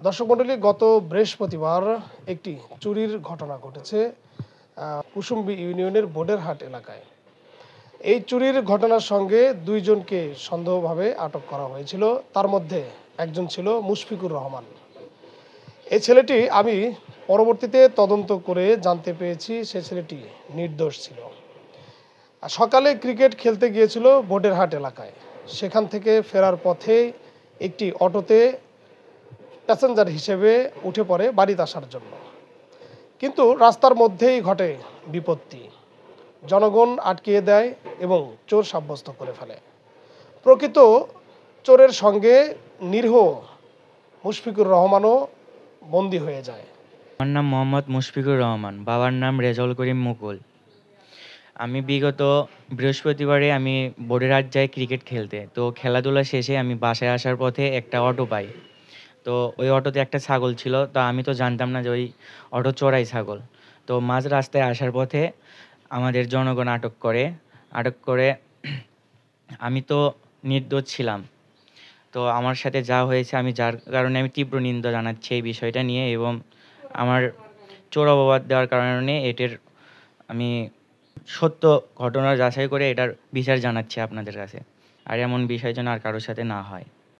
দর্শক মণ্ডলী, গত বৃহস্পতিবার একটি চুরির ঘটনা ঘটেছে কুসুম্বি ইউনিয়নের বোডেরহাট এলাকায়। এই চুরির ঘটনার সঙ্গে দুইজনকে সন্দেহভাবে আটক করা হয়েছিল। তার মধ্যে একজন ছিল মুশফিকুর রহমান। এই ছেলেটি, আমি পরবর্তীতে তদন্ত করে জানতে পেরেছি, সে ছেলেটি নির্দোষ ছিল। সকালে ক্রিকেট খেলতে গিয়েছিল বোডেরহাট এলাকায়। সেখান থেকে ফেরার পথে একটি অটোতে প্যাসেঞ্জার হিসেবে উঠে পড়ে বাড়িতে আসার জন্য। কিন্তু রাস্তার মধ্যেই ঘটে বিপত্তি। জনগণ আটকিয়ে দেয় এবং চোর সাব্যস্ত করে ফেলে। প্রকৃত চোরের সঙ্গে নিরীহ মুশফিকুর রহমানও বন্দী হয়ে যায়। আমার নাম মোহাম্মদ মুশফিকুর রহমান, বাবার নাম রেজাউল করিম মুকুল। আমি বিগত বৃহস্পতিবারে আমি বোডেরহাট যাই ক্রিকেট খেলতে। তো খেলাধুলা শেষে আমি বাসায় আসার পথে একটা অটো পাই। তো ওই অটোতে একটা ছাগল ছিল। তো আমি তো জানতাম না যে ওই অটো চোরাই ছাগল। তো মাঝ রাস্তায় আসার পথে আমাদের জনগণ আটক করে আমি তো নির্দোষ ছিলাম। তো আমার সাথে যা হয়েছে, যার কারণে আমি তীব্র নিন্দা জানাচ্ছি এই বিষয়টা নিয়ে, এবং আমার চোর অপবাদ দেওয়ার কারণে এটার আমি সত্য ঘটনা যাচাই করে এটার বিচার জানাচ্ছি আপনাদের কাছে। আর এমন বিষয় যেন আর কারোর সাথে না হয়।